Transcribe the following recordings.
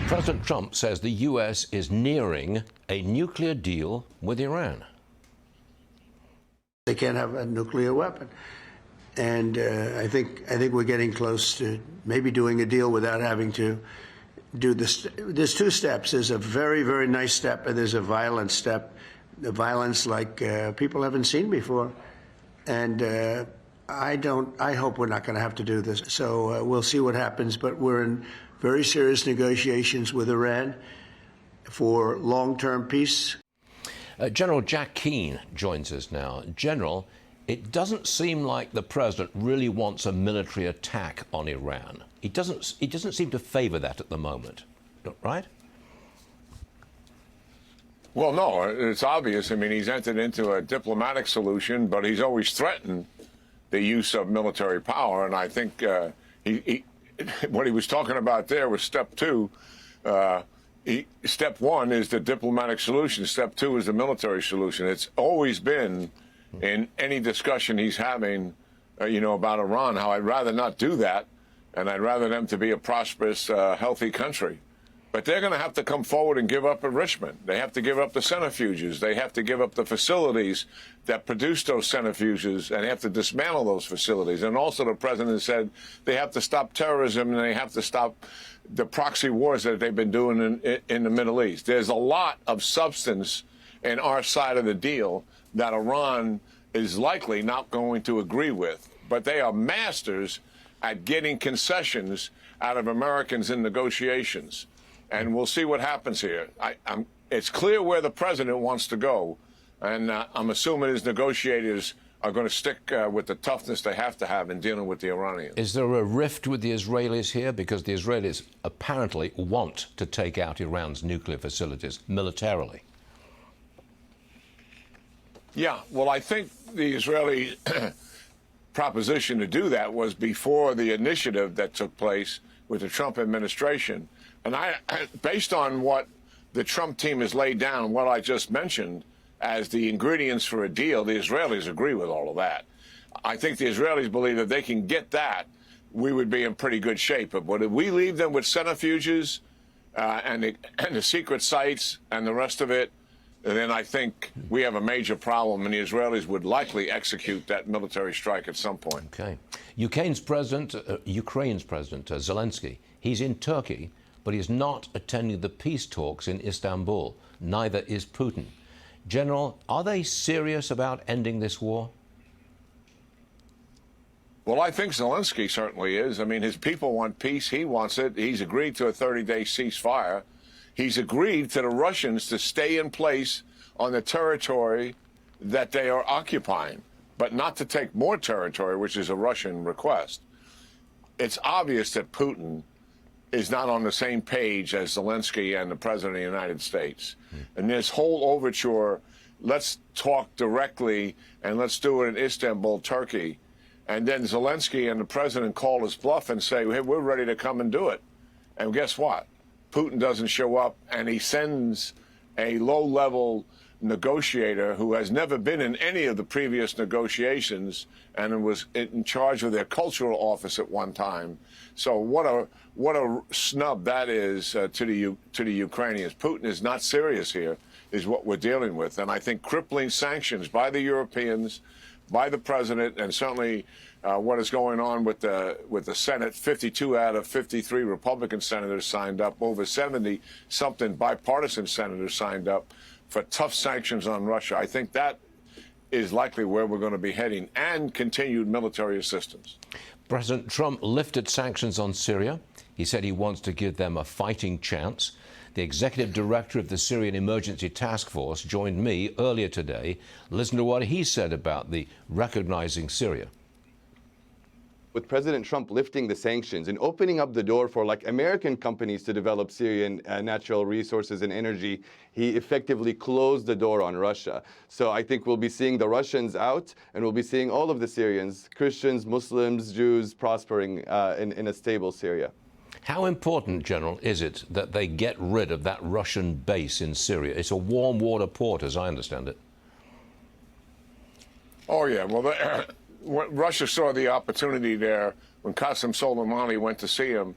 President Trump says the U.S. is nearing a nuclear deal with Iran. They can't have a nuclear weapon. And I think we're getting close to maybe doing a deal without having to do this. There's two steps. There's a very, very nice step, and there's a violent step. The violence like people haven't seen before. And I hope we're not going to have to do this. So we'll see what happens. But we're in very serious negotiations with Iran for long-term peace. General Jack Keane joins us now. General, it doesn't seem like the president really wants a military attack on Iran. He doesn't seem to favor that at the moment, right? Well, no, it's obvious. I mean, he's entered into a diplomatic solution, but he's always threatened the use of military power. And I think what he was talking about there was step two. Step one is the diplomatic solution. Step two is the military solution. It's always been in any discussion he's having, about Iran, how I'd rather not do that, and I'd rather them to be a prosperous, healthy country. But they're going to have to come forward and give up enrichment. They have to give up the centrifuges. They have to give up the facilities that produce those centrifuges, and they have to dismantle those facilities. And also the president said they have to stop terrorism and they have to stop the proxy wars that they've been doing in the Middle East. There's a lot of substance in our side of the deal that Iran is likely not going to agree with. But they are masters at getting concessions out of Americans in negotiations. And we'll see what happens here. It's clear where the president wants to go, and I'm assuming his negotiators are going to stick with the toughness they have to have in dealing with the Iranians. Is there a rift with the Israelis here? Because the Israelis apparently want to take out Iran's nuclear facilities militarily. Yeah, well, I think the Israeli proposition to do that was before the initiative that took place with the Trump administration. And based on what the Trump team has laid down, what I just mentioned as the ingredients for a deal, the Israelis agree with all of that. I think the Israelis believe if they can get that, we would be in pretty good shape. But if we leave them with centrifuges and the secret sites and the rest of it, then I think we have a major problem, and the Israelis would likely execute that military strike at some point. Okay. Ukraine's president Zelensky, he's in Turkey, but he's not attending the peace talks in Istanbul. Neither is Putin. General, are they serious about ending this war? Well, I think Zelensky certainly is. I mean, his people want peace. He wants it. He's agreed to a 30-day ceasefire. He's agreed to the Russians to stay in place on the territory that they are occupying, but not to take more territory, which is a Russian request. It's obvious that Putin is not on the same page as Zelensky and the President of the United States. And this whole overture, let's talk directly and let's do it in Istanbul, Turkey. And then Zelensky and the President call his bluff and say, hey, we're ready to come and do it. And guess what? Putin doesn't show up, and he sends a low-level negotiator who has never been in any of the previous negotiations and was in charge of their cultural office at one time. So what a snub that is to the Ukrainians. Putin is not serious here, is what we're dealing with. And I think crippling sanctions by the Europeans, by the president, and certainly what is going on with the Senate. 52 out of 53 Republican senators signed up, over 70-something bipartisan senators signed up for tough sanctions on Russia. I think that is likely where we're going to be heading, and continued military assistance. President Trump lifted sanctions on Syria. He said he wants to give them a fighting chance. The executive director of the Syrian Emergency Task Force joined me earlier today. Listen to what he said about the recognizing Syria. With President Trump lifting the sanctions and opening up the door for American companies to develop Syrian natural resources and energy, he effectively closed the door on Russia. So I think we'll be seeing the Russians out, and we'll be seeing all of the Syrians, Christians, Muslims, Jews, prospering in a stable Syria. How important, General, is it that they get rid of that Russian base in Syria? It's a warm water port, as I understand it. Oh, yeah. Well, Russia saw the opportunity there when Qasem Soleimani went to see him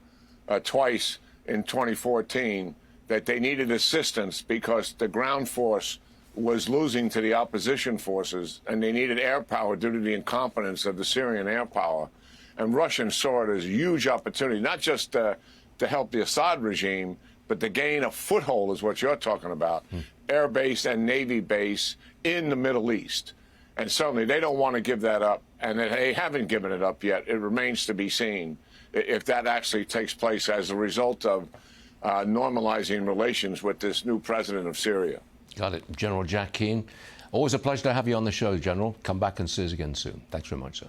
twice in 2014 that they needed assistance because the ground force was losing to the opposition forces, and they needed air power due to the incompetence of the Syrian air power. And Russians saw it as a huge opportunity, not just to help the Assad regime, but to gain a foothold is what you're talking about, air base and Navy base in the Middle East. And certainly they don't want to give that up, and they haven't given it up yet. It remains to be seen if that actually takes place as a result of normalizing relations with this new president of Syria. Got it. General Jack Keane, always a pleasure to have you on the show, General. Come back and see us again soon. Thanks very much, sir.